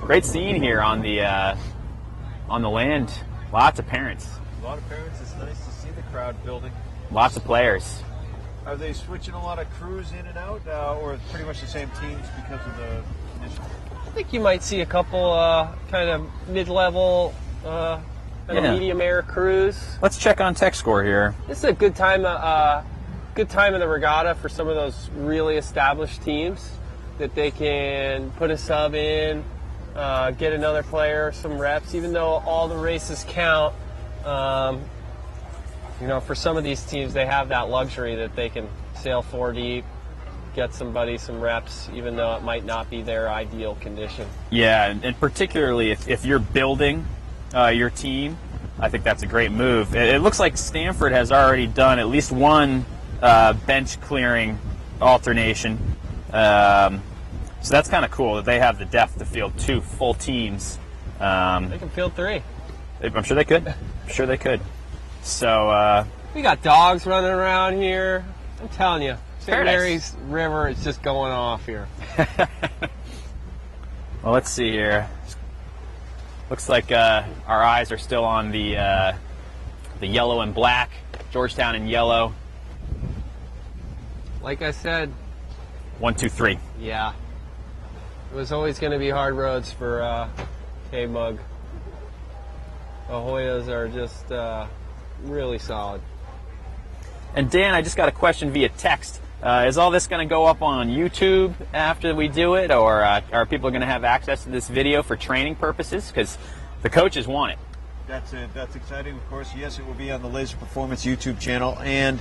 Great scene here on the land. Lots of parents. A lot of parents. It's nice to see the crowd building. Lots of players. Are they switching a lot of crews in and out, or pretty much the same teams because of the conditions? I think you might see a couple kind of mid-level, kind of medium air crews. Let's check on tech score here. This is a good time in the regatta for some of those really established teams that they can put a sub in, get another player some reps, even though all the races count. You know, for some of these teams, they have that luxury that they can sail 4 deep, get somebody some reps, even though it might not be their ideal condition. Yeah, and particularly if you're building your team, I think that's a great move. It looks like Stanford has already done at least one bench clearing alternation. So that's kind of cool that they have the depth to field 2 full teams. They can field 3. I'm sure they could. I'm sure they could. So we got dogs running around here. I'm telling you, St. Mary's River is just going off here. Well, let's see here. Looks like our eyes are still on the yellow and black, Georgetown in yellow. Like I said, 1, 2, 3. Yeah, it was always going to be hard roads for K-Mug. The Hoyas are just really solid. And Dan, I just got a question via text. Is all this going to go up on YouTube after we do it, or are people going to have access to this video for training purposes? Because the coaches want it. That's exciting, of course. Yes, it will be on the Laser Performance YouTube channel, and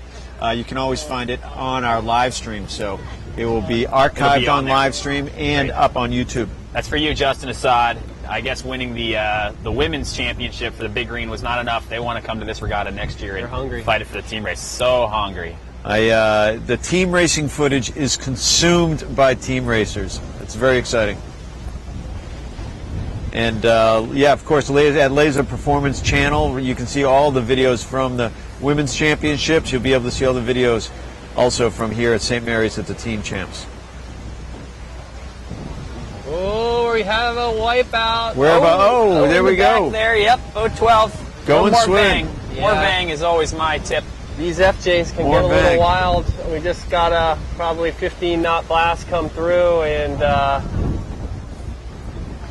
you can always find it on our live stream. So it will be archived on live stream and up on YouTube. That's for you, Justin Assad. I guess winning the women's championship for the Big Green was not enough. They want to come to this regatta next year and fight it for the team race. So hungry. The team racing footage is consumed by team racers. It's very exciting. And yeah, of course, at Laser Performance channel, you can see all the videos from the women's championships. You'll be able to see all the videos also from here at St. Mary's at the team champs. Oh, we have a wipeout. There we go. There, yep, 012. Go and swing. Yeah. More bang is always my tip. These FJs can get a little wild. We just got a probably 15-knot blast come through and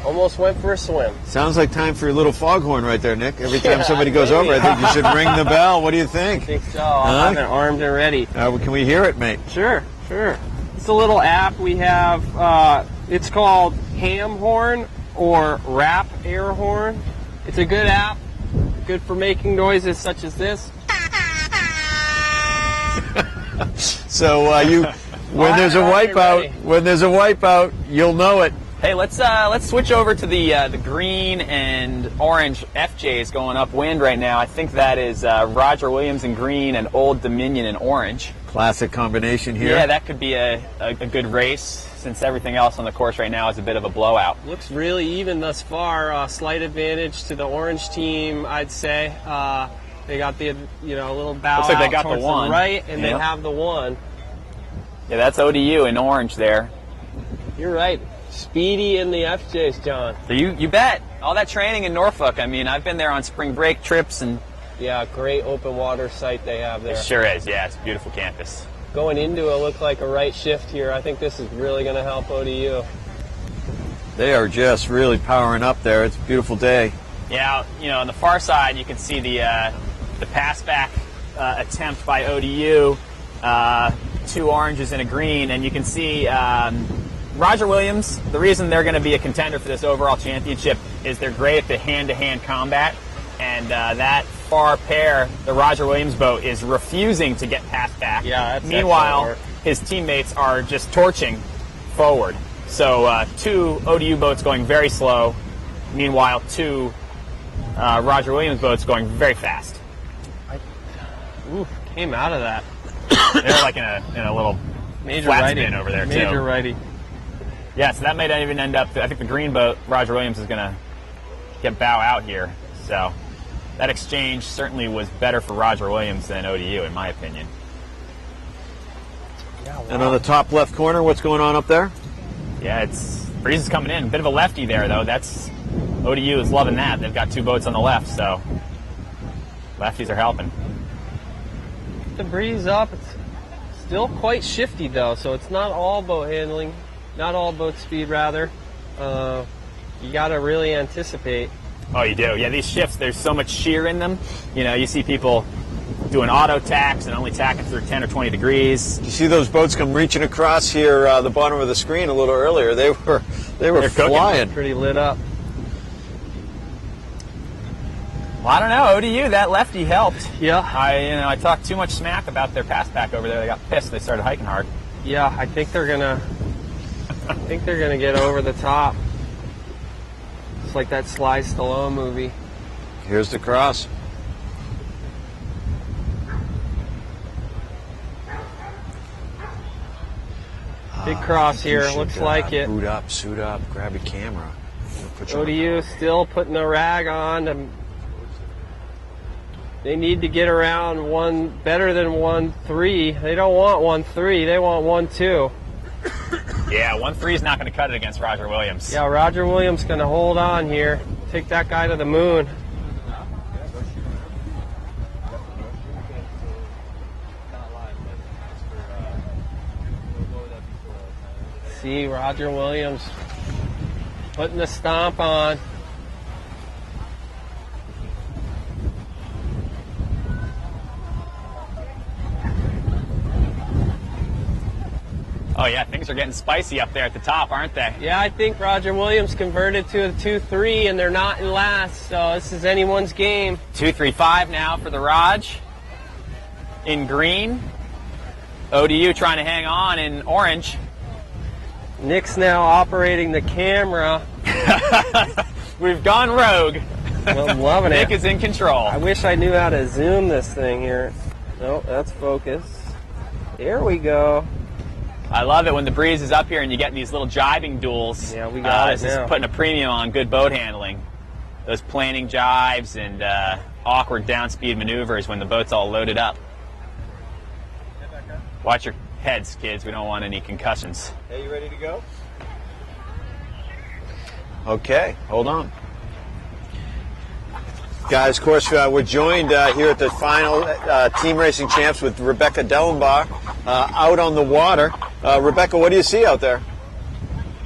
almost went for a swim. Sounds like time for your little foghorn right there, Nick. Every time somebody goes over, I think you should ring the bell. What do you think? I think so. I'm armed and ready. Can we hear it, mate? Sure. It's a little app we have. It's called Ham Horn or Rap Air Horn. It's a good app, good for making noises such as this. So when there's a wipeout, you'll know it. Hey, let's switch over to the green and orange FJs going upwind right now. I think that is Roger Williams in green and Old Dominion in orange. Classic combination here. Yeah, that could be a good race since everything else on the course right now is a bit of a blowout. Looks really even thus far. Slight advantage to the orange team, I'd say. They got the little bow. Looks like they got towards the one right, and they have the one. Yeah, that's ODU in orange there. You're right. Speedy in the FJs, John. So you bet. All that training in Norfolk. I mean, I've been there on spring break trips and. Yeah, great open water site they have there. It sure is. Yeah, it's a beautiful campus. Going into it looked like a right shift here. I think this is really going to help ODU. They are just really powering up there. It's a beautiful day. Yeah, on the far side you can see the pass back attempt by ODU, 2 oranges and a green, and you can see Roger Williams. The reason they're going to be a contender for this overall championship is they're great at the hand-to-hand combat, and that far pair, the Roger Williams boat, is refusing to get passed back. Yeah, that's Meanwhile, his teammates are just torching forward. So 2 ODU boats going very slow. Meanwhile, 2 Roger Williams boats going very fast. Came out of that. They're like in a little major flat righty spin over there, too. Major righty. Yeah, so that might even end up, I think the green boat, Roger Williams, is going to get bow out here. So that exchange certainly was better for Roger Williams than ODU, in my opinion. Yeah, wow. And on the top left corner, what's going on up there? Yeah, it's Breeze is coming in. A bit of a lefty there, though. That's ODU is loving that. They've got 2 boats on the left, so lefties are helping. The breeze up. It's still quite shifty, though, so it's not all boat handling, not all boat speed, rather. You got to really anticipate. Oh, you do. Yeah, these shifts, there's so much shear in them. You know, you see people doing auto tacks and only tacking through 10 or 20 degrees. You see those boats come reaching across here, the bottom of the screen a little earlier. They were flying. Pretty lit up. Well, I don't know, ODU, that lefty helped. Yeah. I talked too much smack about their pass back over there. They got pissed. They started hiking hard. Yeah, I think they're gonna get over the top. It's like that Sly Stallone movie. Here's the cross. Big cross here. Looks like it. Boot up, suit up, grab your camera. ODU still putting a rag on. They need to get around one better than 1-3. They don't want 1-3. They want 1-2. Yeah, 1-3 is not going to cut it against Roger Williams. Yeah, Roger Williams going to hold on here. Take that guy to the moon. See Roger Williams putting the stomp on. Oh, yeah, things are getting spicy up there at the top, aren't they? Yeah, I think Roger Williams converted to a 2-3, and they're not in last, so this is anyone's game. 2-3-5 now for the Raj in green. ODU trying to hang on in orange. Nick's now operating the camera. We've gone rogue. Well, I'm loving it. Nick is in control. I wish I knew how to zoom this thing here. Nope, that's focus. There we go. I love it when the breeze is up here and you get these little jibing duels. Yeah, we got it This now. is putting a premium on good boat handling. Those planing jives and awkward downspeed maneuvers when the boat's all loaded up. Watch your heads, kids. We don't want any concussions. Hey, you ready to go? Okay, hold on. Guys, of course, we're joined here at the final Team Racing Champs with Rebecca Dellenbach out on the water. Rebecca, what do you see out there?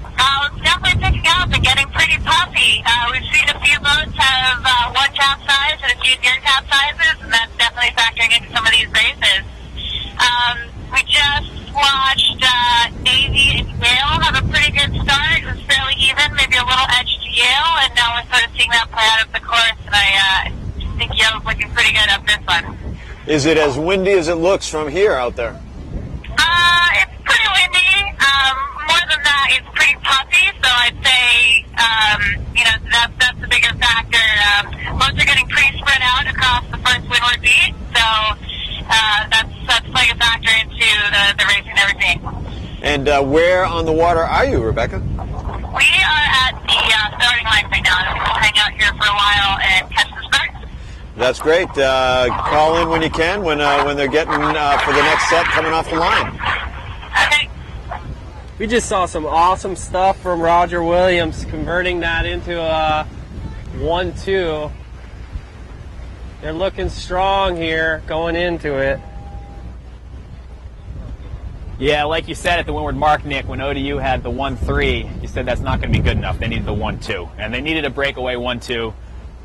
It's definitely picking up and getting pretty puffy. We've seen a few boats have one capsize and a few near capsizes, and that's definitely factoring into some of these races. We just watched Navy and Yale have a pretty good start. It was fairly even, maybe a little edge to Yale, and now we're sort of seeing that play out of the course, and I think Yale's looking pretty good up this one. Is it as windy as it looks from here out there? It's pretty windy. More than that, it's pretty puffy, so I'd say, that's the bigger factor. Boats are getting pretty spread out across the first windward beat, so that's playing a factor into the racing that we're seeing. And where on the water are you, Rebecca? We are at the starting line right now. We'll hang out here for a while and catch the start. That's great. Call in when you can, when they're getting for the next set coming off the line. Okay. We just saw some awesome stuff from Roger Williams, converting that into a 1-2. They're looking strong here going into it. Yeah, like you said at the Windward Mark, Nick, when ODU had the 1-3, you said that's not going to be good enough. They needed the 1-2, and they needed a breakaway 1-2.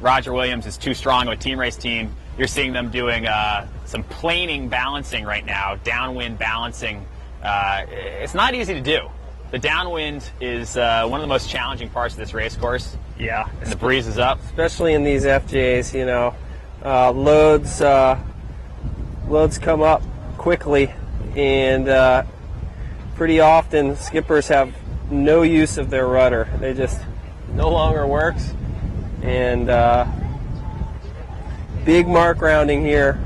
Roger Williams is too strong of a team race team. You're seeing them doing some planing balancing right now, downwind balancing. It's not easy to do. The downwind is one of the most challenging parts of this race course. Yeah. And the breeze is up. Especially in these FJs, loads come up quickly, and pretty often skippers have no use of their rudder. They just no longer works. And big mark rounding here.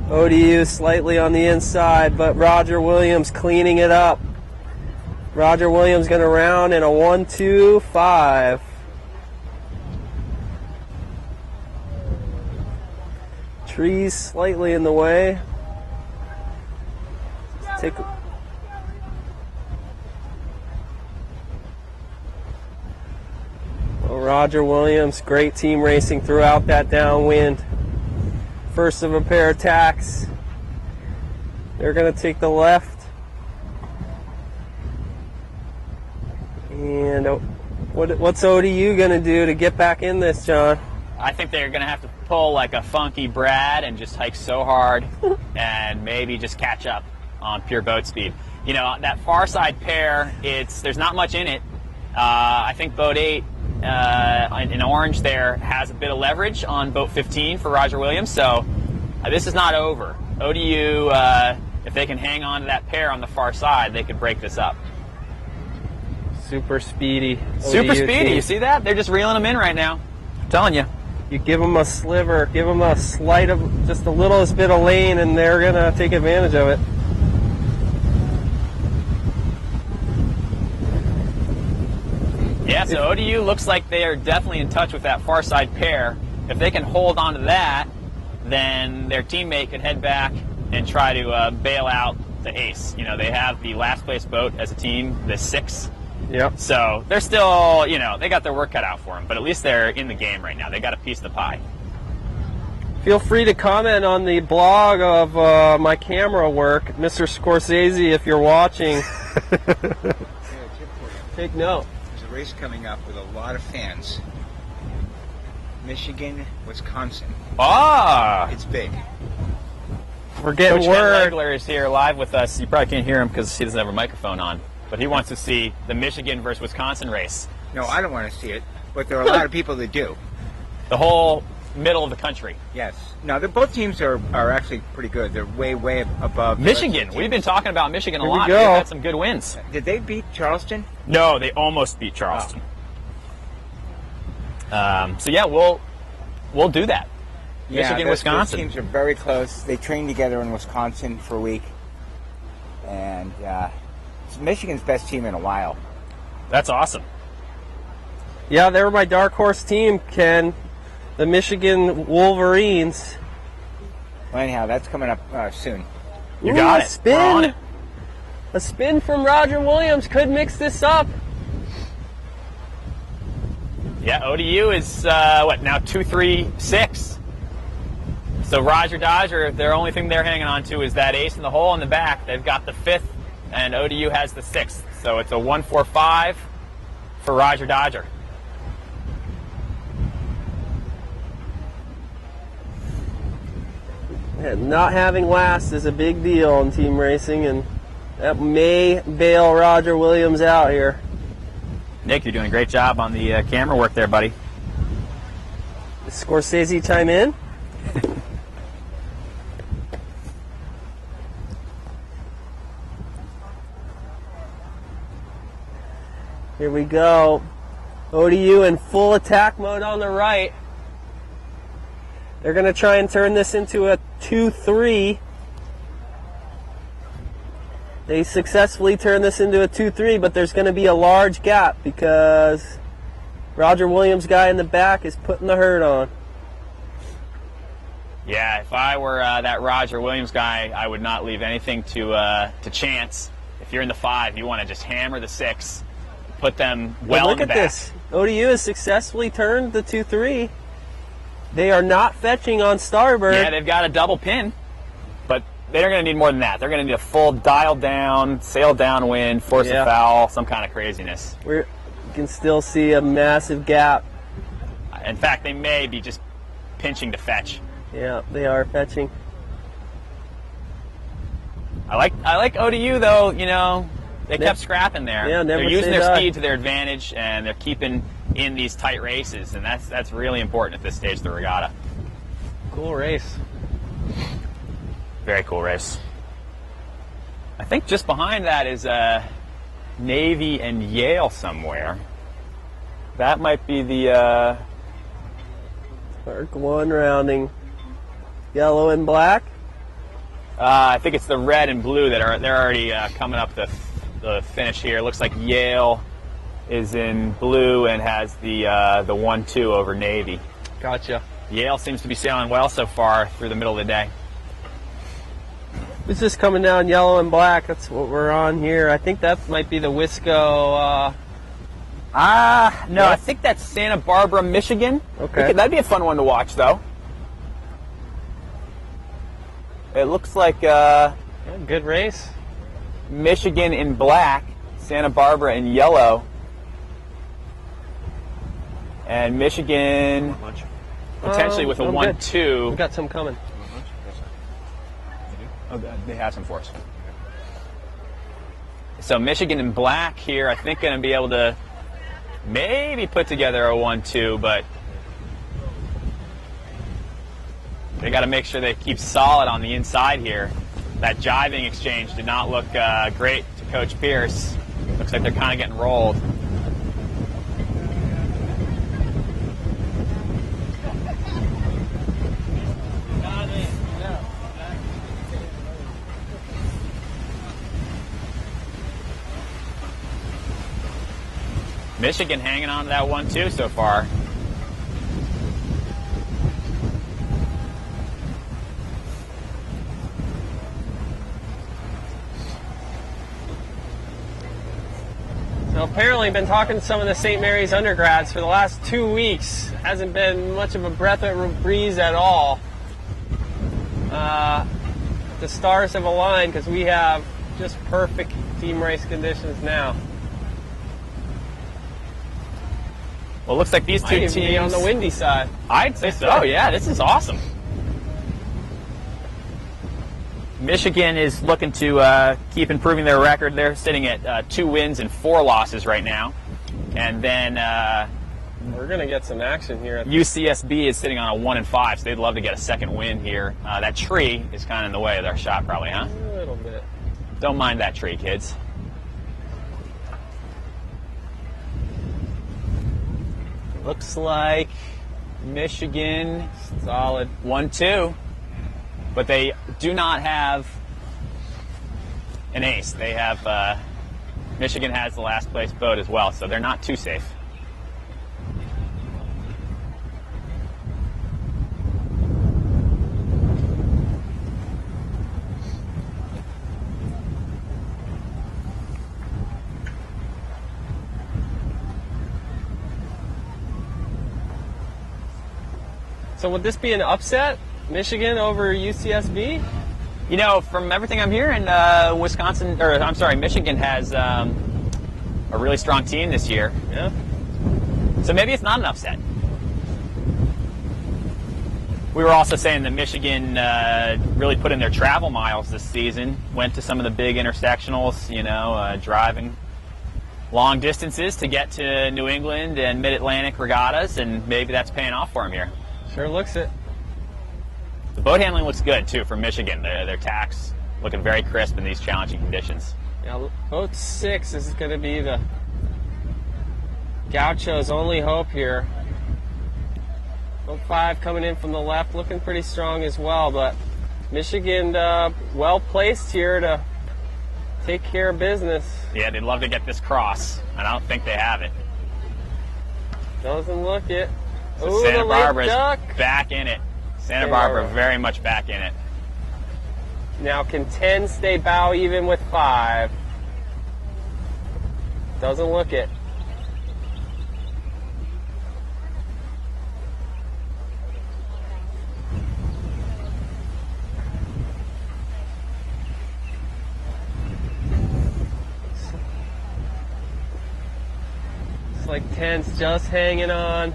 ODU slightly on the inside, but Roger Williams cleaning it up. Roger Williams going to round in a 1-2-5. Trees slightly in the way. Roger Williams, great team racing throughout that downwind. First of a pair of tacks. They're going to take the left. And what's ODU going to do to get back in this, John? I think they're going to have to pull like a funky Brad and just hike so hard and maybe just catch up on pure boat speed. You know, that far side pair, there's not much in it. I think boat 8 in orange there has a bit of leverage on boat 15 for Roger Williams, so this is not over. ODU, if they can hang on to that pair on the far side, they could break this up. Super speedy. Super ODU speedy, team. you see that? They're just reeling them in right now. I'm telling you. You give them a sliver, give them a slight of, just the littlest bit of lane, and they're going to take advantage of it. Yeah, so ODU looks like they are definitely in touch with that far side pair. If they can hold on to that, then their teammate could head back and try to bail out the ace. You know, they have the last place boat as a team, the 6. Yep. So they're still, you know, they got their work cut out for them, but at least they're in the game right now. They got a piece of the pie. Feel free to comment on the blog of my camera work, Mr. Scorsese, if you're watching. Take note. There's a race coming up with a lot of fans. Michigan, Wisconsin. Ah! It's big. We're getting Coach word. Regler is here live with us. You probably can't hear him because he doesn't have a microphone on, but he wants to see the Michigan versus Wisconsin race. No, I don't want to see it, but there are a lot of people that do. The whole middle of the country. Yes. No, both teams are actually pretty good. They're way above. the rest of the Michigan. teams. We've been talking about Michigan a Here we lot. go. They've had some good wins. Did they beat Charleston? No, they almost beat Charleston. So yeah, we'll do that. Michigan, those Wisconsin. teams are very close. They trained together in Wisconsin for a week, and it's Michigan's best team in a while. That's awesome. Yeah, they were my dark horse team, Ken. The Michigan Wolverines. Well, anyhow, that's coming up soon. You got a it. Spin. We're on it. A spin from Roger Williams could mix this up. Yeah, ODU is now 2-3-6. So Roger Dodger, their only thing they're hanging on to is that ace in the hole in the back. They've got the 5th, and ODU has the 6th. So it's a 1-4-5 for Roger Dodger. And not having last is a big deal in team racing, and that may bail Roger Williams out here. Nick, you're doing a great job on the camera work there, buddy. Does Scorsese chime in? Here we go. ODU in full attack mode on the right. They're going to try and turn this into a 2-3. They successfully turned this into a 2-3, but there's going to be a large gap because Roger Williams' guy in the back is putting the hurt on. Yeah, if I were that Roger Williams guy, I would not leave anything to chance. If you're in the 5, you want to just hammer the 6, put them well in the back. Look at this. ODU has successfully turned the 2-3. They are not fetching on starboard. Yeah, they've got a double pin, but they're going to need more than that. They're going to need a full dial down, sail downwind, force a foul, some kind of craziness. You can still see a massive gap. In fact, they may be just pinching to fetch. Yeah, they are fetching. I like ODU though. You know, they kept scrapping there. Yeah, never they're using say their die. speed to their advantage, and they're keeping in these tight races, and that's really important at this stage of the regatta. Cool race. Very cool race. I think just behind that is Navy and Yale somewhere. That might be the Arc 1 rounding. Yellow and black. I think it's the red and blue that they're already coming up the finish here. It looks like Yale is in blue and has the 1-2 over Navy. Gotcha. Yale seems to be sailing well so far through the middle of the day. It's just coming down yellow and black. That's what we're on here. I think that might be the Wisco. No, I think that's Santa Barbara, Michigan. Okay. That'd be a fun one to watch, though. It looks like Yeah, good race. Michigan in black, Santa Barbara in yellow. And Michigan Lunch. potentially with a I'm good. 1-2. We got some coming. Oh, they have some for us. So Michigan in black here, I think going to be able to maybe put together a 1-2, but they got to make sure they keep solid on the inside here. That jiving exchange did not look great to Coach Pierce. Looks like they're kind of getting rolled. Michigan hanging on to that 1-2 so far. So apparently been talking to some of the St. Mary's undergrads for the last 2 weeks. Hasn't been much of a breath of breeze at all. The stars have aligned because we have just perfect team race conditions now. Well, it looks like these two Might even teams be on the windy side. I'd say so. Yeah, this is awesome. Michigan is looking to keep improving their record. They're sitting at 2 wins and 4 losses right now. And then We're going to get some action here. UCSB is sitting on a 1-5, so they'd love to get a second win here. That tree is kind of in the way of their shot probably, huh? A little bit. Don't mind that tree, kids. Looks like Michigan Solid. 1-2, but they do not have an ace. They have Michigan has the last place boat as well, so they're not too safe. So would this be an upset? Michigan over UCSB? You know, from everything I'm hearing, Michigan has a really strong team this year. Yeah. So maybe it's not an upset. We were also saying that Michigan really put in their travel miles this season, went to some of the big intersectionals, driving long distances to get to New England and Mid-Atlantic regattas, and maybe that's paying off for them here. Sure looks it. The boat handling looks good, too, for Michigan. Their tacks looking very crisp in these challenging conditions. Yeah, boat 6 is going to be the Gaucho's only hope here. Boat 5 coming in from the left, looking pretty strong as well, but Michigan well placed here to take care of business. Yeah, they'd love to get this cross, and I don't think they have it. Doesn't look it. So Ooh, Santa the late Barbara's duck. back in it. Santa Santa Barbara Barbara. very much back in it. Now can 10 stay bow even with 5? Doesn't look it. It's like 10's just hanging on.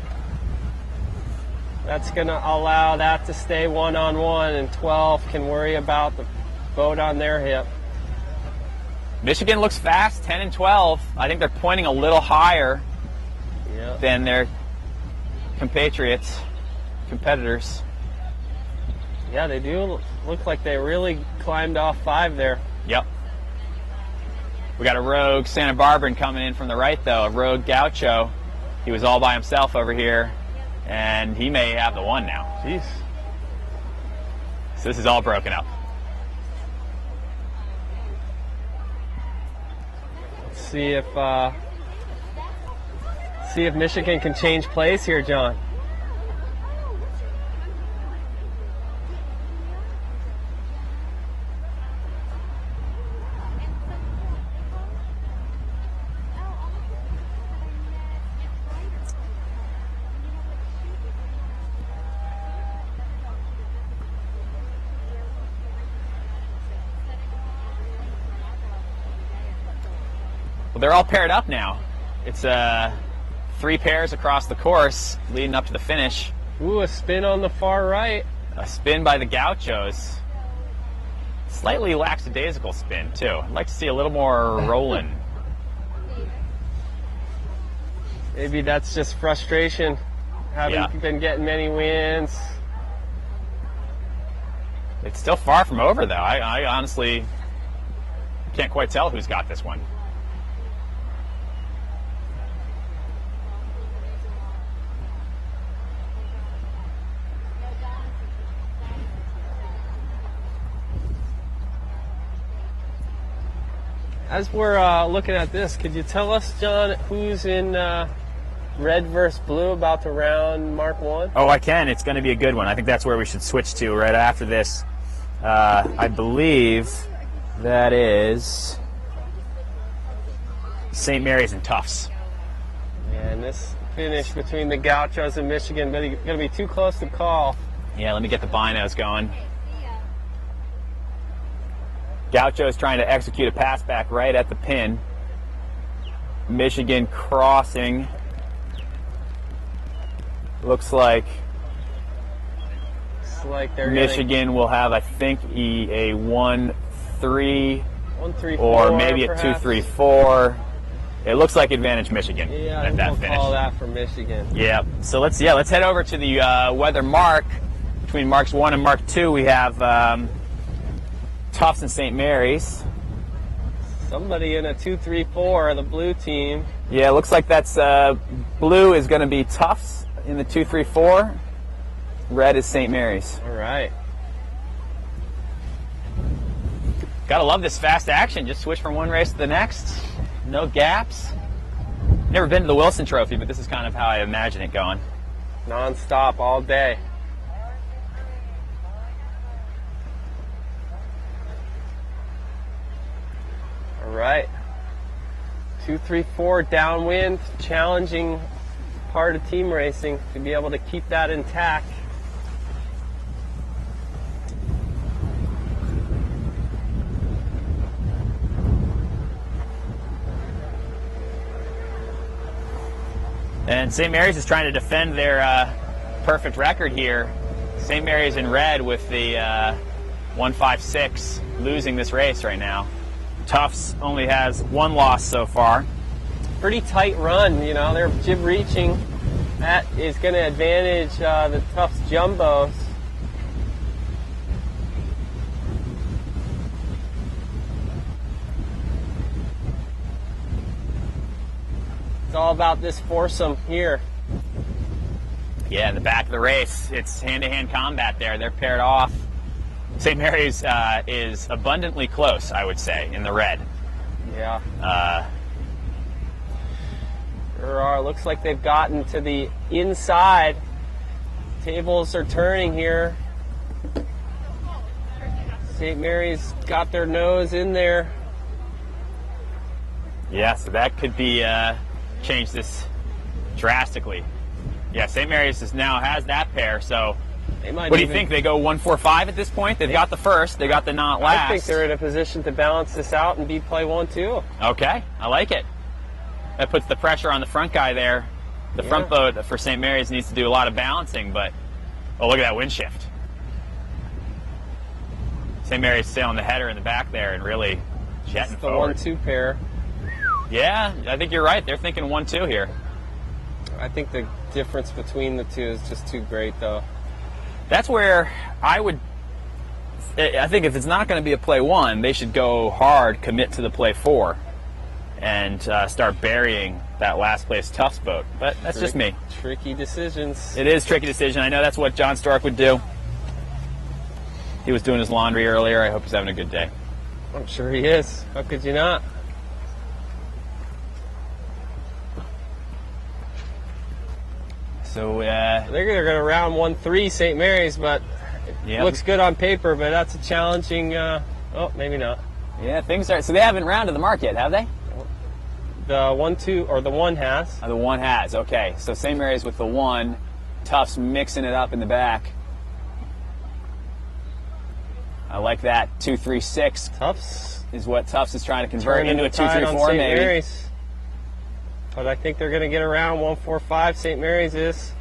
That's going to allow that to stay one-on-one, and 12 can worry about the boat on their hip. Michigan looks fast, 10 and 12. I think they're pointing a little higher Yep. than their competitors. Yeah, they do look like they really climbed off 5 there. Yep. We got a rogue Santa Barbaran coming in from the right, though, a rogue Gaucho. He was all by himself over here, and he may have the one now. Jeez. So this is all broken up. Let's see if Michigan can change plays here, John. Well, they're all paired up now. It's 3 pairs across the course leading up to the finish. Ooh, a spin on the far right. A spin by the Gauchos. Slightly lackadaisical spin, too. I'd like to see a little more rolling. Maybe that's just frustration. Haven't been getting many wins. It's still far from over, though. I honestly can't quite tell who's got this one. As we're looking at this, could you tell us, John, who's in red versus blue about to round Mark 1? Oh, I can. It's going to be a good one. I think that's where we should switch to right after this. I believe that is St. Mary's and Tufts. And this finish between the Gauchos and Michigan going to be too close to call. Yeah, let me get the binos going. Gauchos trying to execute a pass back right at the pin. Michigan crossing. Looks like They're Michigan will have, I think, a 1-3 1-3-4 or maybe a perhaps. 2-3-4. It looks like advantage Michigan Yeah, at that we'll finish. call that for Michigan. Yeah. So let's head over to the weather mark. Between Marks 1 and Mark 2, we have Tufts and St. Mary's. Somebody in a 2-3-4, the blue team. Yeah, it looks like that's blue is going to be Tufts in the 2-3-4. Red is St. Mary's. All right. Gotta love this fast action. Just switch from one race to the next. No gaps. Never been to the Wilson Trophy, but this is kind of how I imagine it going. Non-stop all day. All right. 2-3-4 downwind, challenging part of team racing to be able to keep that intact. And St. Mary's is trying to defend their perfect record here. St. Mary's in red with the 156 losing this race right now. Tufts only has 1 loss so far. Pretty tight run, you know, they're jib reaching. That is going to advantage the Tufts Jumbos. It's all about this foursome here. Yeah, in the back of the race, it's hand-to-hand combat there. They're paired off. St. Mary's is abundantly close, I would say, in the red. Yeah. There are. Looks like they've gotten to the inside. Tables are turning here. St. Mary's got their nose in there. Yeah, so that could be change this drastically. Yeah, St. Mary's now has that pair, so what do you think? They go 1-4-5 at this point? They've got the first, they got the not last. I think they're in a position to balance this out and be play 1-2. Okay, I like it. That puts the pressure on the front guy there. The front boat for St. Mary's needs to do a lot of balancing, but oh, look at that wind shift. St. Mary's sailing the header in the back there and really jetting forward. The 1-2 pair. Yeah, I think you're right. They're thinking 1-2 here. I think the difference between the two is just too great, though. That's where I think if it's not going to be a play 1, they should go hard, commit to the play 4, and start burying that last place Tufts boat. But that's just me. Tricky decisions. It is a tricky decision. I know that's what John Stark would do. He was doing his laundry earlier. I hope he's having a good day. I'm sure he is. How could you not? So they're going to round 1-3 St. Mary's, but it looks good on paper, but that's a challenging, oh, maybe not. Yeah, things are, so they haven't rounded the mark yet, have they? The 1-2, or the 1 has. Oh, the 1 has, okay. So St. Mary's with the 1, Tufts mixing it up in the back. I like that. 2-3-6. Tufts is what Tufts is trying to convert into a 2-3-4 maybe. Mary's. But I think they're going to get around 145. St. Mary's is.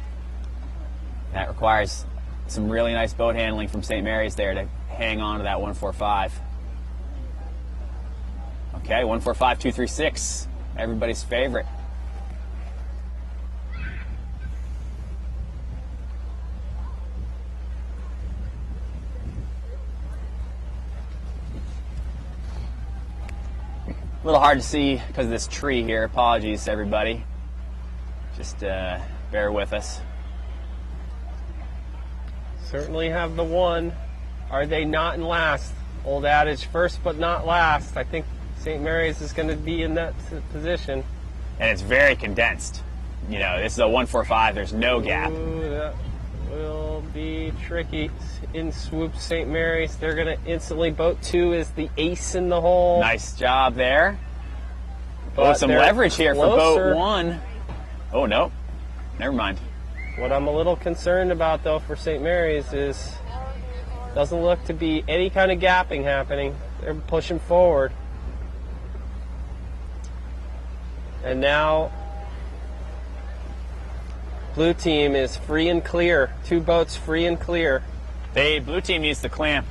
That requires some really nice boat handling from St. Mary's there to hang on to that 145. Okay, 145, 236. Everybody's favorite. A little hard to see because of this tree here. Apologies, everybody. Just bear with us. Certainly have the one. Are they not in last? Old adage, first but not last. I think St. Mary's is going to be in that position. And it's very condensed. You know, this is a 145. There's no gap. Ooh, that will be tricky. In swoops St. Mary's. They're going to instantly boat 2 is the ace in the hole. Nice job there. But some they're leverage here for closer. boat 1. Oh, no. Never mind. What I'm a little concerned about, though, for St. Mary's is doesn't look to be any kind of gapping happening. They're pushing forward. And now blue team is free and clear. 2 boats free and clear. Blue team needs to clamp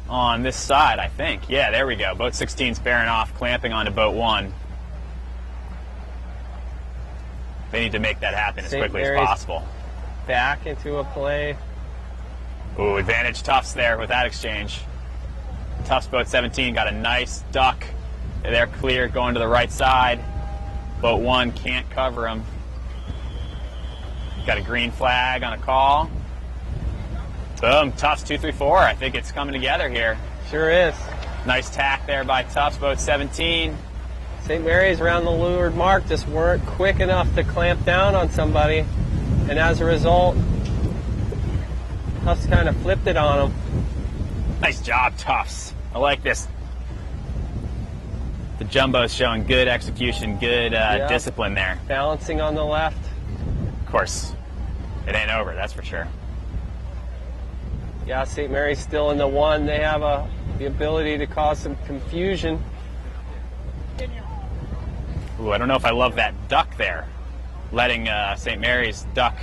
on this side, I think. Yeah, there we go. Boat 16's bearing off, clamping onto boat 1. They need to make that happen as St. quickly Mary's as possible. Back into a play. Ooh, advantage Tufts there with that exchange. Tufts boat 17 got a nice duck. They're clear going to the right side. Boat 1 can't cover them. Got a green flag on a call. Boom, Tufts 234. I think it's coming together here. Sure is. Nice tack there by Tufts boat 17. St. Mary's around the leeward mark just weren't quick enough to clamp down on somebody. And as a result, Tufts kind of flipped it on them. Nice job, Tufts. I like this. The jumbo's showing good execution, good discipline there. Balancing on the left. Of course, it ain't over, that's for sure. Yeah, St. Mary's still in the 1. They have the ability to cause some confusion. Ooh, I don't know if I love that duck there. Letting St. Mary's duck.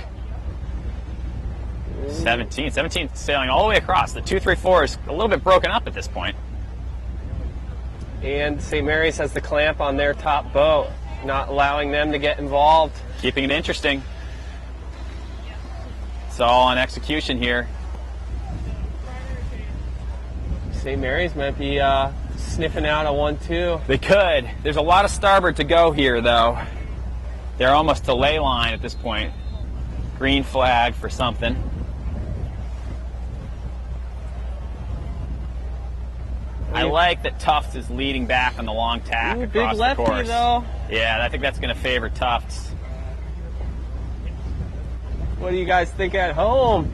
17 sailing all the way across. The 234 is a little bit broken up at this point. And St. Mary's has the clamp on their top boat, not allowing them to get involved. Keeping it interesting. It's all on execution here. St. Mary's might be sniffing out a 1-2. They could. There's a lot of starboard to go here, though. They're almost to lay line at this point. Green flag for something. I like that Tufts is leading back on the long tack across big lefty, the course. Though. Yeah, I think that's going to favor Tufts. What do you guys think at home?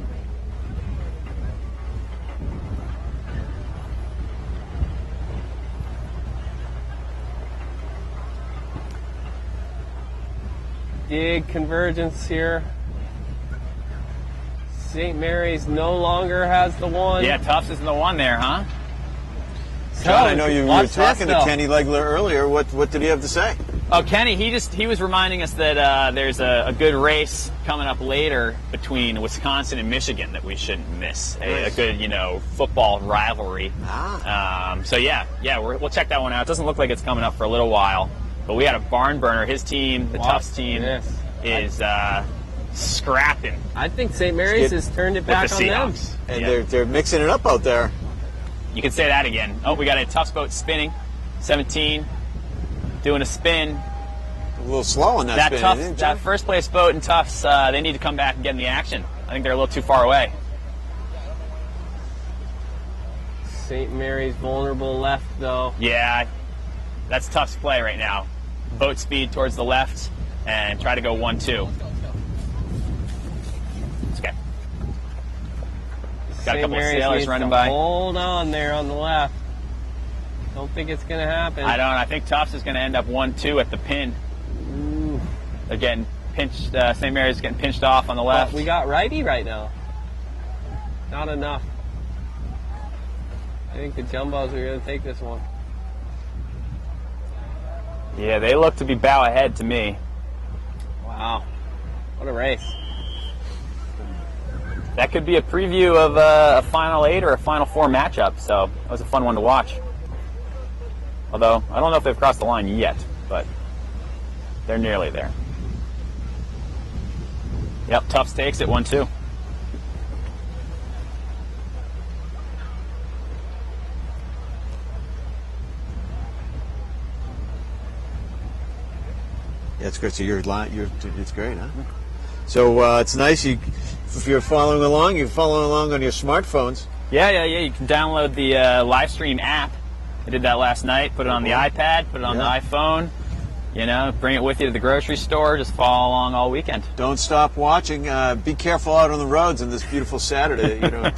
Big convergence here. St. Mary's no longer has the 1. Yeah, Tufts is in the 1 there, huh? John, I know you were Watch talking this, to though. Kenny Legler earlier. What did he have to say? Oh, Kenny, he was reminding us that there's a good race coming up later between Wisconsin and Michigan that we shouldn't miss. A good, football rivalry. So we'll check that one out. It doesn't look like it's coming up for a little while, but we had a barn burner. His team, the Tufts team, is scrapping. I think St. Mary's has turned it back on them. And they're mixing it up out there. You can say that again. Oh, we got a Tufts boat spinning. 17 doing a spin. A little slow on that spin, isn't it, John? That first place boat in Tufts, they need to come back and get in the action. I think they're a little too far away. St. Mary's vulnerable left, though. Yeah, that's Tufts play right now. Boat speed towards the left and try to go 1-2. It's okay. Got a couple of sailors running by. Hold on there on the left. Don't think it's going to happen. I don't. I think Tufts is going to end up 1-2 at the pin. Ooh. They're getting pinched. St. Mary's is getting pinched off on the left. We got righty right now. Not enough. I think the jumbos are going to take this one. Yeah, they look to be bow ahead to me. Wow. What a race. That could be a preview of a Final 8 or a Final 4 matchup, so that was a fun one to watch. Although, I don't know if they've crossed the line yet, but they're nearly there. Yep, Tufts takes it 1-2. Yeah, it's good. So it's great, huh? So it's nice. If you're following along, you can follow along on your smartphones. Yeah. You can download the Livestream app. I did that last night. Put it on the iPad. Put it on the iPhone. You know, bring it with you to the grocery store. Just follow along all weekend. Don't stop watching. Be careful out on the roads on this beautiful Saturday. You don't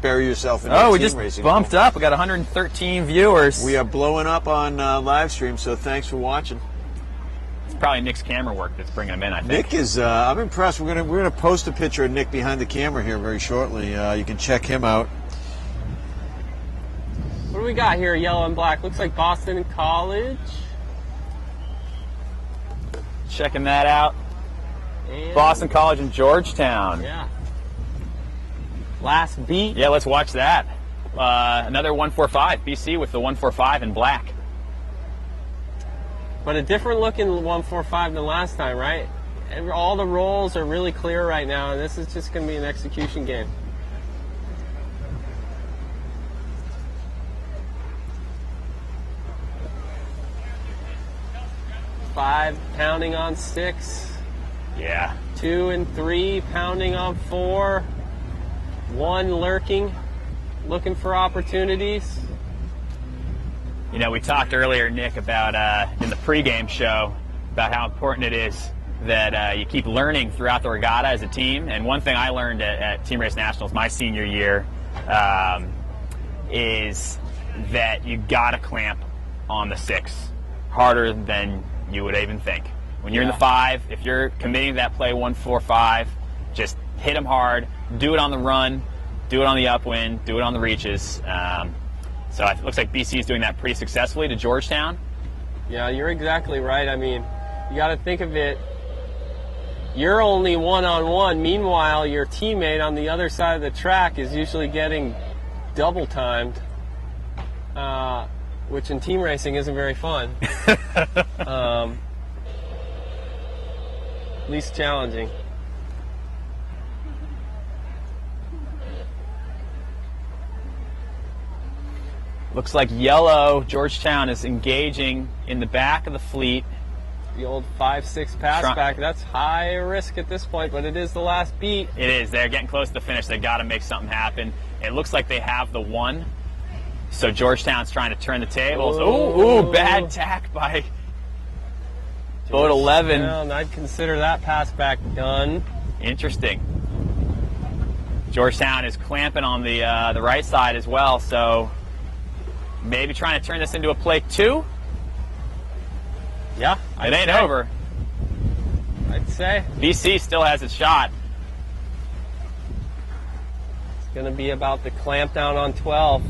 bury yourself in we team just racing. bumped up. We got 113 viewers. We are blowing up on live stream, so thanks for watching. It's probably Nick's camera work that's bringing him in, I think. Nick is. I'm impressed. We're gonna post a picture of Nick behind the camera here very shortly. You can check him out. What do we got here, yellow and black? Looks like Boston College. Checking that out. And Boston College and Georgetown. yeah. Last beat. Yeah, let's watch that. Another 145. BC with the 145 in black. But a different looking 145 than last time, right? All the rolls are really clear right now, and this is just going to be an execution game. Five pounding on 6. Yeah. 2 and 3 pounding on 4. 1 lurking, looking for opportunities. You know, we talked earlier, Nick, about in the pregame show about how important it is that you keep learning throughout the regatta as a team. And one thing I learned at Team Race Nationals my senior year is that you got to clamp on the 6 harder than you would even think. When you're in the 5, if you're committing to that play 1-4-5, just hit them hard, do it on the run, do it on the upwind, do it on the reaches. So it looks like BC is doing that pretty successfully to Georgetown. Yeah, you're exactly right. I mean, you got to think of it. You're only one-on-one. Meanwhile, your teammate on the other side of the track is usually getting double timed, which in team racing isn't very fun. Least challenging. Looks like yellow, Georgetown is engaging in the back of the fleet. The old 5-6 pass back. That's high risk at this point, but it is the last beat. It is. They're getting close to the finish. They got to make something happen. It looks like they have the 1. So Georgetown's trying to turn the tables. Ooh, bad tack by boat 11. I'd consider that pass back done. Interesting. Georgetown is clamping on the right side as well, so maybe trying to turn this into a play 2. Yeah, it ain't over. I'd say BC still has its shot. it's going to be about the clamp down on 12.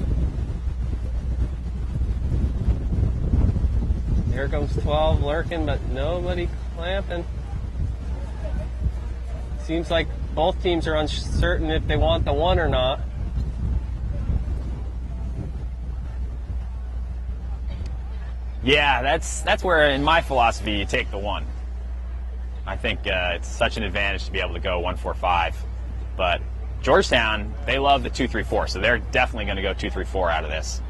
Here comes 12 lurking, but nobody clamping. Seems like both teams are uncertain if they want the 1 or not. Yeah, that's where, in my philosophy, you take the 1. I think it's such an advantage to be able to go 1-4-5. But Georgetown, they love the 2-3-4, so they're definitely going to go 2-3-4 out of this.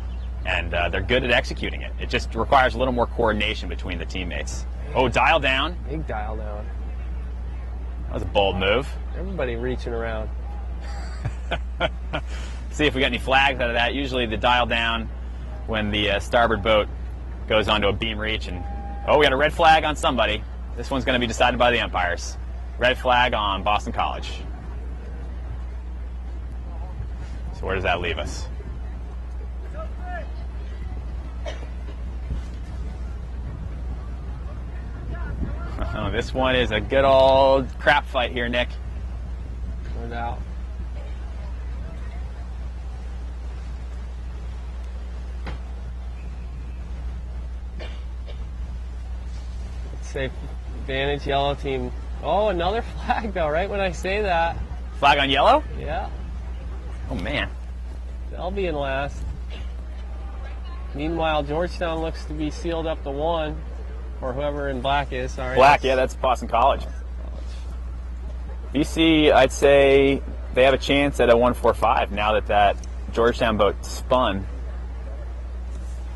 And they're good at executing it. It just requires a little more coordination between the teammates. Oh, dial down. Big dial down. That was a bold move. Everybody reaching around. See if we got any flags out of that. Usually the dial down when the starboard boat goes onto a beam reach, and we got a red flag on somebody. This one's going to be decided by the umpires. Red flag on Boston College. So where does that leave us? Oh, this one is a good old crap fight here, Nick. No doubt. Safe advantage, yellow team. Oh, another flag though, right when I say that. Flag on yellow? Yeah, Oh, man. they'll be in last. Meanwhile, Georgetown looks to be sealed up to 1, or whoever in black is. Sorry. Black, yeah, that's Boston College. BC, I'd say they have a chance at a 1-4-5 now that Georgetown boat spun.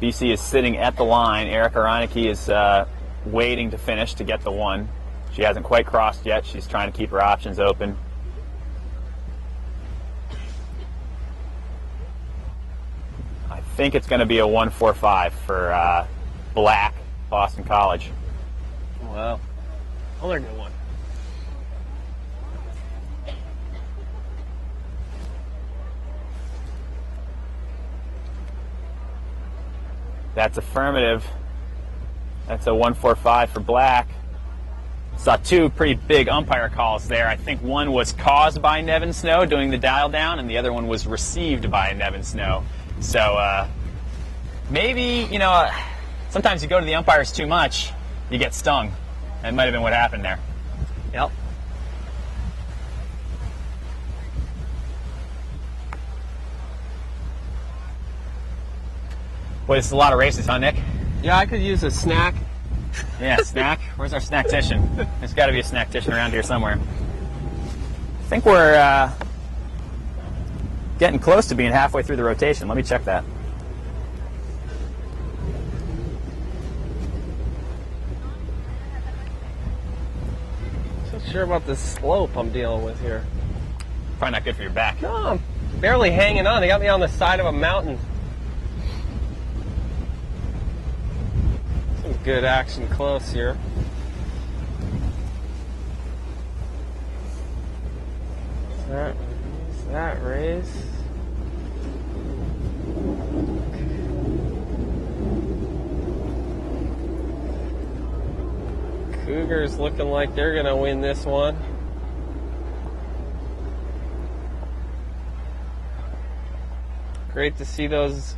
BC is sitting at the line. Erica Reinecke is waiting to finish to get the 1. She hasn't quite crossed yet. She's trying to keep her options open. I think it's going to be a 1-4-5 for black Boston College. Wow. Another good one. That's affirmative. That's a 1-4-5 for black. Saw 2 pretty big umpire calls there. I think one was caused by Nevin Snow doing the dial down, and the other one was received by Nevin Snow. So maybe, sometimes you go to the umpires too much, you get stung. That might have been what happened there. Yep. Boy, this is a lot of races, huh, Nick? Yeah, I could use a snack. Yeah, snack. Where's our snack-tician? There's got to be a snack-tician around here somewhere. I think we're getting close to being halfway through the rotation. Let me check that. Not sure about this slope I'm dealing with here. Probably not good for your back. No, I'm barely hanging on. They got me on the side of a mountain. Some good action close here. Is that race? Cougars looking like they're going to win this one. Great to see those.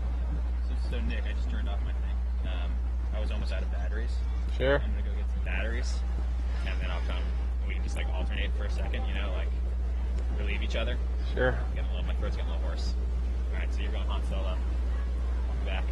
So Nick, I just turned off my thing. I was almost out of batteries. Sure. I'm going to go get some batteries, and then I'll come, and we can just alternate for a second, relieve each other. Sure. My throat's getting a little hoarse. All right, so you're going Han Solo. I'll be back.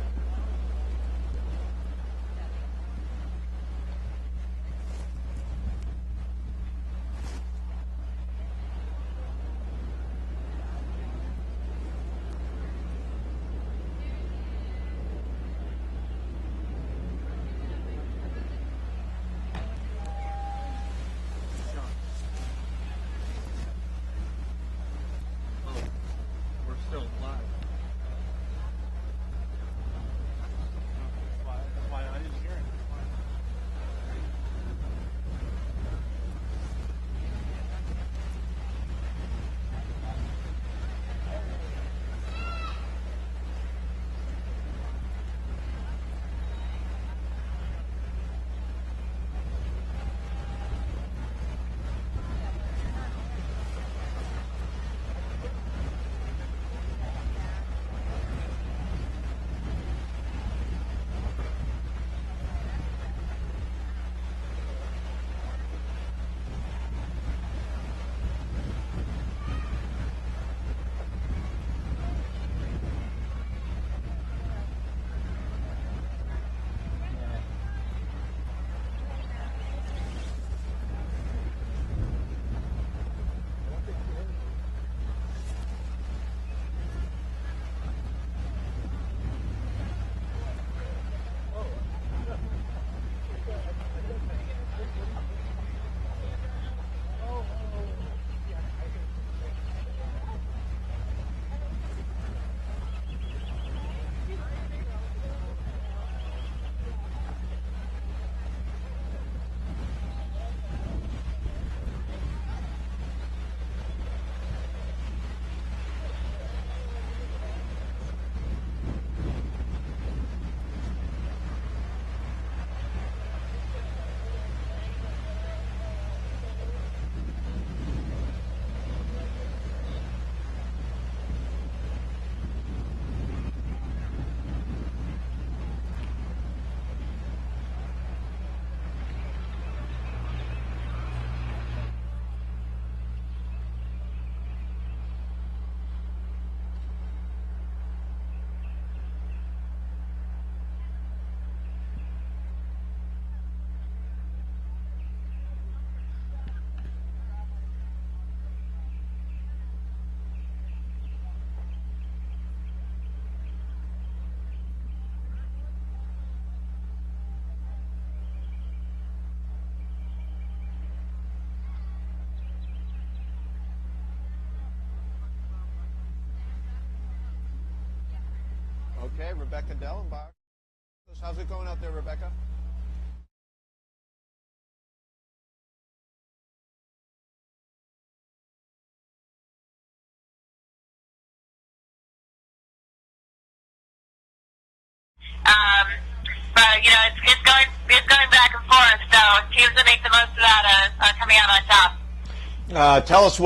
Okay, Rebecca Dellenbach. How's it going out there, Rebecca? But you know, it's going back and forth. So teams that make the most of that are coming out on top. Tell us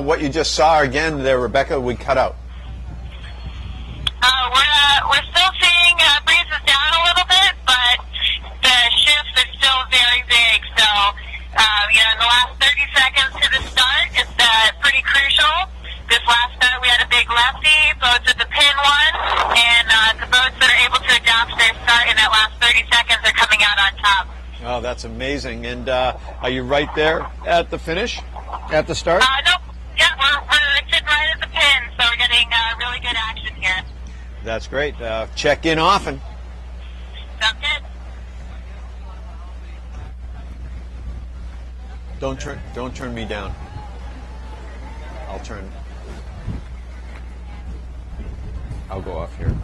what you just saw again there, Rebecca. We cut out. We're still seeing breezes down a little bit, but the shifts are still very big. So you know, in the last 30 seconds to the start, it's pretty crucial. This last start, we had a big lefty. Boats at the pin won, and the boats that are able to adapt their start in that last 30 seconds are coming out on top. Oh, that's amazing. And are you right there at the finish, at the start? Nope. Yeah, we're sitting right at the pin, so we're getting really good action here. That's great. Check in often. Sounds good. Don't turn me down. I'll go off here.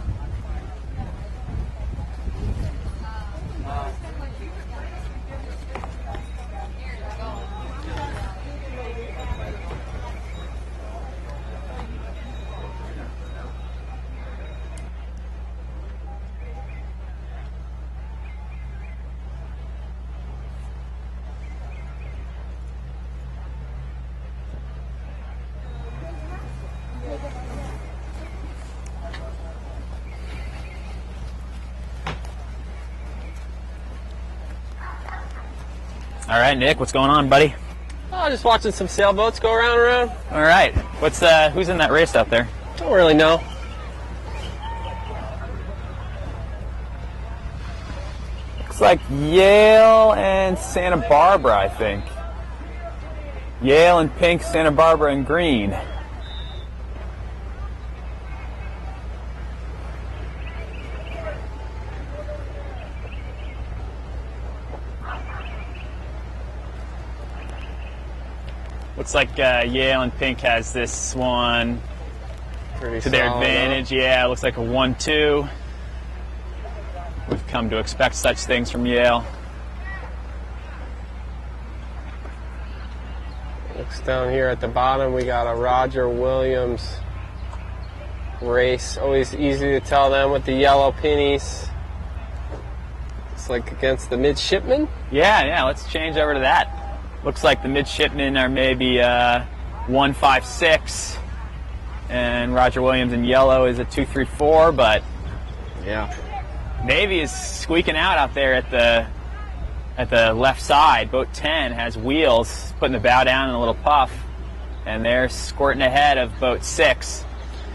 All right, Nick, what's going on, buddy? Oh, just watching some sailboats go around. All right, who's in that race out there? Don't really know. Looks like Yale and Santa Barbara, I think. Yale in pink, Santa Barbara in green. Looks like Yale and pink has this one Pretty to their solid, advantage. Yeah, it looks like a 1-2. We've come to expect such things from Yale. Looks down here at the bottom, we got a Roger Williams race. Always easy to tell them with the yellow pennies. It's like against the midshipmen. Yeah, let's change over to that. Looks like the midshipmen are maybe 1-5-6, and Roger Williams in yellow is a 2-3-4, but Yeah. Navy is squeaking out there at the left side. Boat 10 has wheels, putting the bow down in a little puff, and they're squirting ahead of Boat 6.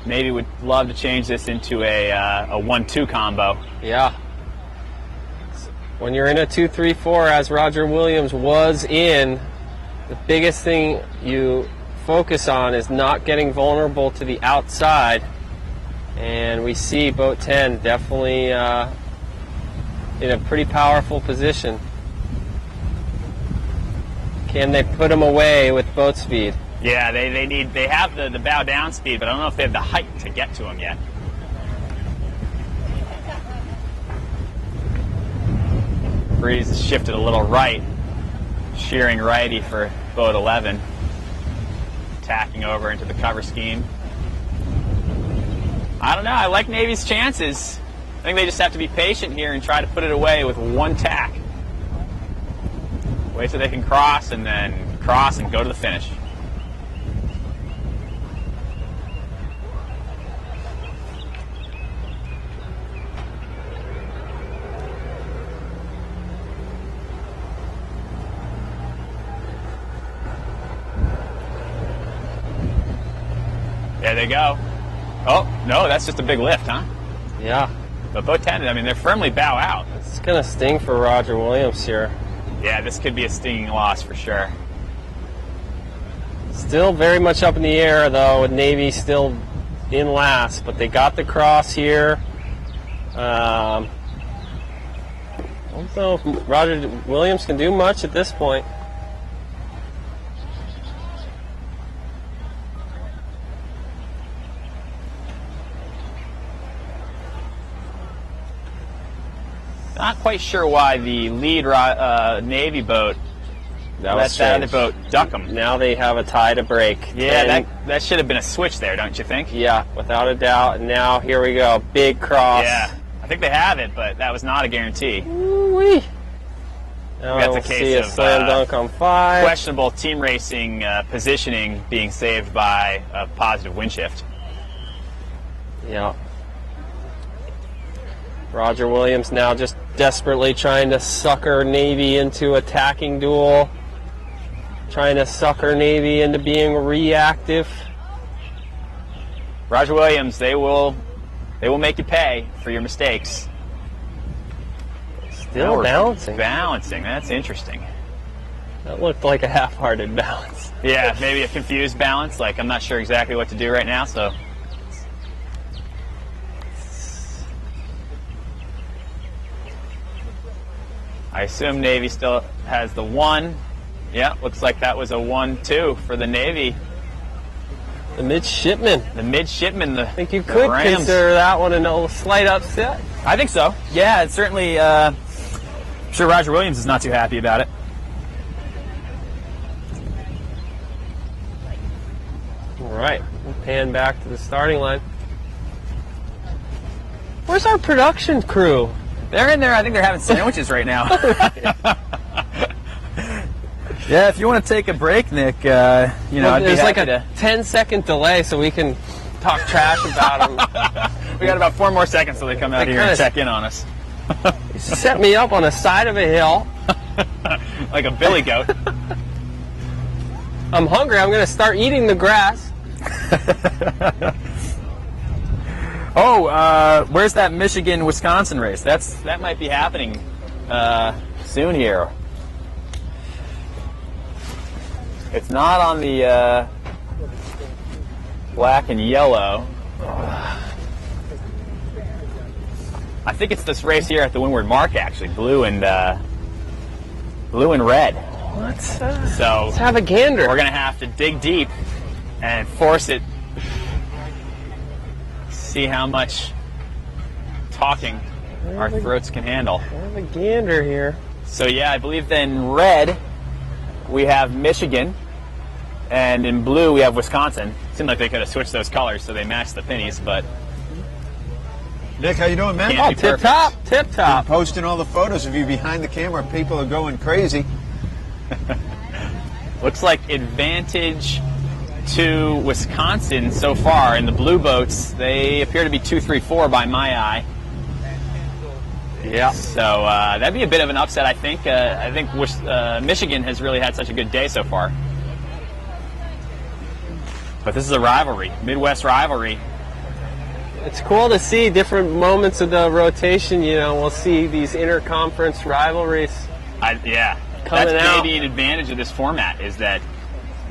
Navy would love to change this into a 1-2 combo. Yeah. When you're in a 2-3-4, as Roger Williams was in, the biggest thing you focus on is not getting vulnerable to the outside. And we see Boat 10 definitely in a pretty powerful position. Can they put them away with boat speed? Yeah, they have the bow down speed, but I don't know if they have the height to get to them yet. Breeze has shifted a little right, shearing righty for Boat 11, tacking over into the cover scheme. I don't know, I like Navy's chances. I think they just have to be patient here and try to put it away with one tack. Wait till they can cross and then cross and go to the finish. There they go. Oh, no, that's just a big lift, huh? Yeah. But Boat 10, I mean, they're firmly bow out. It's going to sting for Roger Williams here. Yeah, this could be a stinging loss for sure. Still very much up in the air, though, with Navy still in last. But they got the cross here. I don't know if Roger Williams can do much at this point. Not quite sure why the lead Navy boat That let was that other strange. boat duck them. Now they have a tie to break. Yeah, And- that should have been a switch there, don't you think? yeah, without a doubt. And now here we go, big cross. Yeah, I think they have it, but that was not a guarantee. Ooh-wee. Now That's a we'll case see a of, slam dunk on 5. Questionable team racing positioning being saved by a positive wind shift. Yeah. Roger Williams now just desperately trying to sucker Navy into attacking duel. Trying to sucker Navy into being reactive. Roger Williams, they will make you pay for your mistakes. Now Still we're balancing. Balancing, that's interesting. That looked like a half-hearted balance. Yeah, maybe a confused balance, like I'm not sure exactly what to do right now, so. I assume Navy still has the 1. Yeah, looks like that was a 1-2 for the Navy. The midshipman. The midshipman, I think you could Rams. consider that one a slight upset. I think so. Yeah, it's certainly. I'm sure Roger Williams is not too happy about it. All right, we'll pan back to the starting line. Where's our production crew? They're in there. I think they're having sandwiches right now. Yeah, if you want to take a break, Nick, I'd be There's like happy a 10-second delay so we can talk trash about them. We got about 4 more seconds till they come out They here and kinda- check in on us. Set me up on the side of a hill. Like a billy goat. I'm hungry. I'm going to start eating the grass. Oh, where's that Michigan-Wisconsin race? That might be happening soon here. It's not on the black and yellow. I think it's this race here at the Windward Mark, actually, blue and red. Let's So have a gander. we're gonna have to dig deep and force it. See how much talking our throats can handle. Have a gander here. So yeah, I believe in red we have Michigan, and in blue we have Wisconsin. Seemed like they could have switched those colors so they match the pennies, but Nick, how you doing, man? Can't be Tip perfect. top, tip top. Posting all the photos of you behind the camera. People are going crazy. looks like advantage to Wisconsin so far. In the blue boats, they appear to be 2-3-4 by my eye. Yeah. So that'd be a bit of an upset, I think. I think Michigan has really had such a good day so far. But this is a rivalry, Midwest rivalry. It's cool to see different moments of the rotation. You know, we'll see these interconference rivalries. Yeah, Coming that's out. maybe an advantage of this format is that,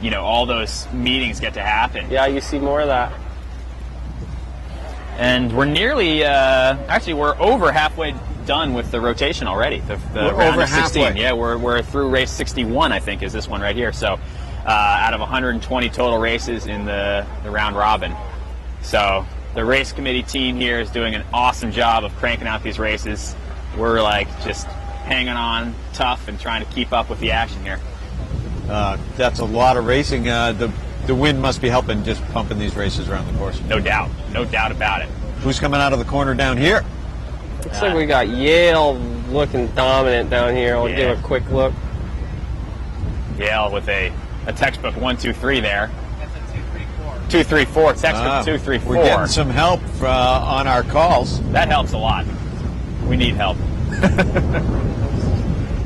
you know, all those meetings get to happen. Yeah, you see more of that. And we're nearly, actually, we're over halfway done with the rotation already. The We're round over of 16. halfway. Yeah, we're through race 61, I think, is this one right here. So out of 120 total races in the round robin. So the race committee team here is doing an awesome job of cranking out these races. We're like just hanging on tough and trying to keep up with the action here. That's a lot of racing. The wind must be helping just pumping these races around the course. No doubt about it. Who's coming out of the corner down here? Looks like we got Yale looking dominant down here. I'll Yeah. give a quick look. Yale with a textbook 1-2-3 there. 2-3-4, textbook 2-3-4. We're getting some help on our calls. That helps a lot. We need help.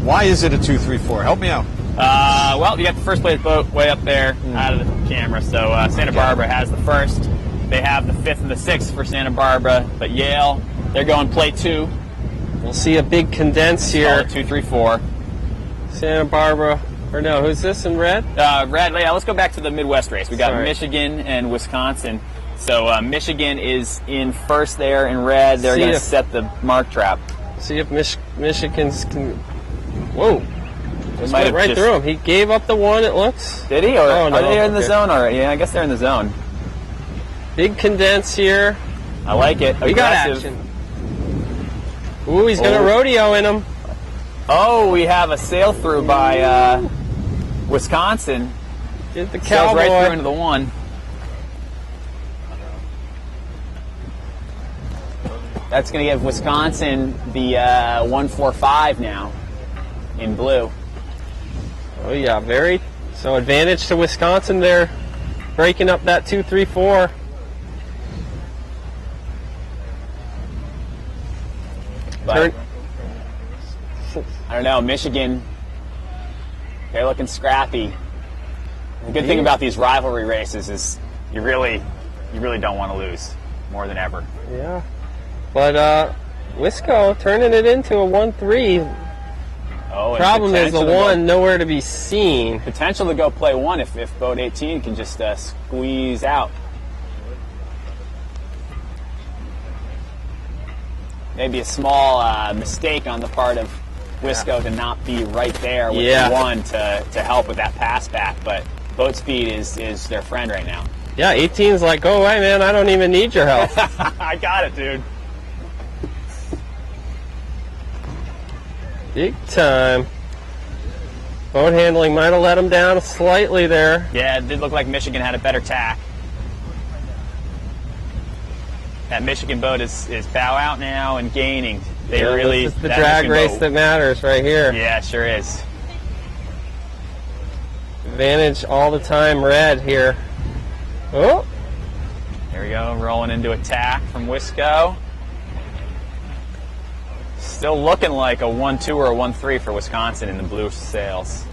Why is it a 2-3-4? Help me out. Well, you got the first place boat way up there out of the camera. So Santa Barbara has the first. They have the 5th and the 6th for Santa Barbara. But Yale, they're going play 2. We'll see a big condense Call here. it 2-3-4. Santa Barbara, or no, who's this in red? Red, yeah, let's go back to the Midwest race. We got Sorry. Michigan and Wisconsin. So Michigan is in first there in red. They're See going to if- set the mark trap. See if Michigan's can. Whoa! Just might went have right just- through him. He gave up the one. It looks. Did he? Or Oh, no, are they in the okay. zone already? Yeah, I guess they're in the zone. Big condense here. I like it. We got Aggressive. action. Ooh, he's gonna rodeo in them. Oh, we have a sail through by Wisconsin. Get the Sails cowboy. right through into the one. That's going to give Wisconsin the 145 now in blue. Oh yeah, so advantage to Wisconsin there, breaking up that 2-3-4. But I don't know, Michigan, they're looking scrappy. The good thing about these rivalry races is you really don't want to lose more than ever. Yeah, but Wisco turning it into a 1-3. Oh, and Problem is the potential one nowhere to be seen. Potential to go play one if boat 18 can just squeeze out. Maybe a small mistake on the part of Wisco to not be right there with the one to help with that pass back, but boat speed is their friend right now. Yeah, 18's like, go away, man. I don't even need your help. I got it, dude. Big time. Boat handling might have let him down slightly there. Yeah, it did look like Michigan had a better tack. That Michigan boat is bow out now and gaining. They really. This is the drag race that matters right here. Yeah, it sure is. Advantage all the time, red here. Oh. Here we go, rolling into attack from Wisco. Still looking like a 1-2 or a 1-3 for Wisconsin in the blue sails.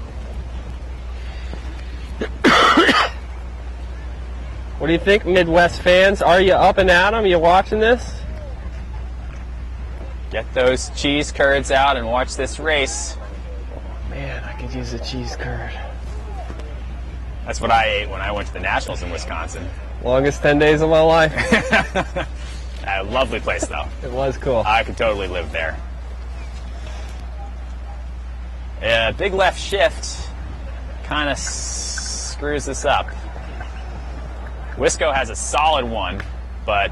What do you think, Midwest fans? Are you up and at 'em? You watching this? Get those cheese curds out and watch this race. Man, I could use a cheese curd. That's what I ate when I went to the Nationals in Wisconsin. Longest 10 days of my life. A lovely place, though. It was cool. I could totally live there. Yeah, big left shift kind of screws this up. Wisco has a solid one, but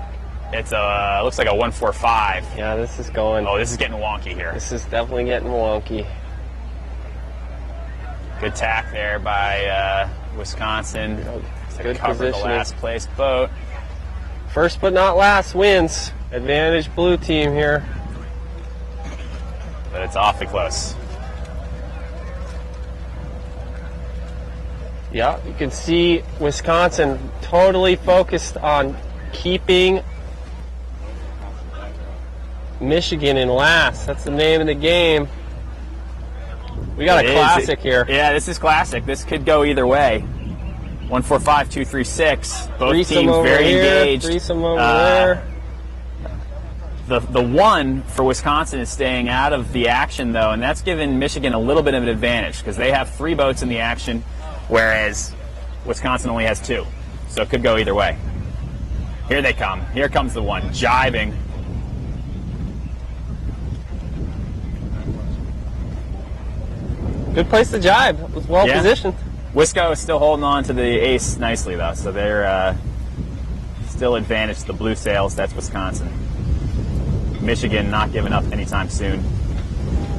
it's looks like a 145. Yeah, this is going. Oh, this is getting wonky here. This is definitely getting wonky. Good tack there by Wisconsin. Good cover the positioning. last place boat. First but not last wins. Advantage blue team here. But it's awfully close. Yeah, you can see Wisconsin totally focused on keeping Michigan in last. That's the name of the game. We got a classic here. Yeah, this is classic. This could go either way. 145, 236. Both Threesome teams over very here, engaged. threesome over there. The one for Wisconsin is staying out of the action, though, and that's given Michigan a little bit of an advantage because they have 3 boats in the action, whereas Wisconsin only has 2. So it could go either way. Here they come. Here comes the one, jibing. Good place to jibe. It was well positioned. Wisco is still holding on to the ace nicely, though, so they're still advantage to the blue sails. That's Wisconsin. Michigan not giving up anytime soon.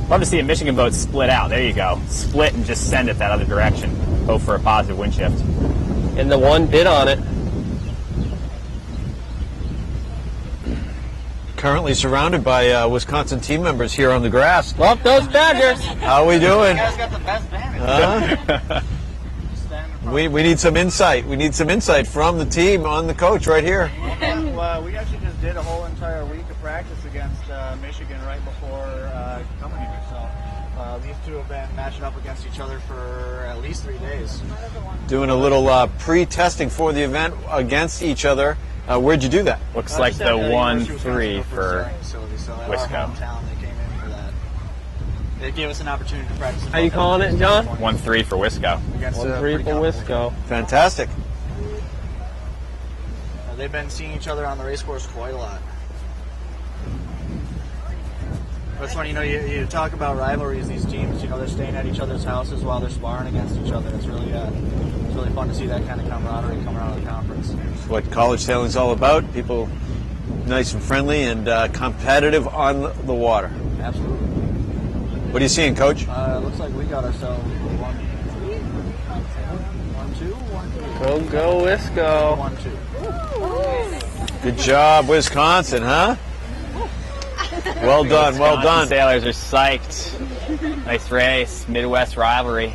Love to see a Michigan boat split out. There you go. Split and just send it that other direction. Hope for a positive wind shift. And the one bid on it. Currently surrounded by Wisconsin team members here on the grass. Love those Badgers. How are we doing? You guys got the best vantage. We need some insight. We need some insight from the team on the coach right here. Well, we actually just did a whole entire week of practice against Michigan right before coming here. So these two have been matching up against each other for at least 3 days. Doing a little pre-testing for the event against each other. Where'd you do that? Looks like the 1-3 for Wisco. Wisco. They came in for that. They gave us an opportunity to practice. How you calling it, John? 1-3 for Wisco. 1-3 for Wisco. Fantastic. They've been seeing each other on the race course quite a lot. That's funny, you talk about rivalries. These teams, they're staying at each other's houses while they're sparring against each other. It's really fun to see that kind of camaraderie coming out of the conference. It's what college sailing's all about. People nice and friendly and competitive on the water. Absolutely. What are you seeing, Coach? Looks like we got ourselves 1, 2, 1, 2. Go, Wisco. 1, 2. Good job, Wisconsin, huh? Well done, well done. Sailors are psyched. Nice race, Midwest rivalry.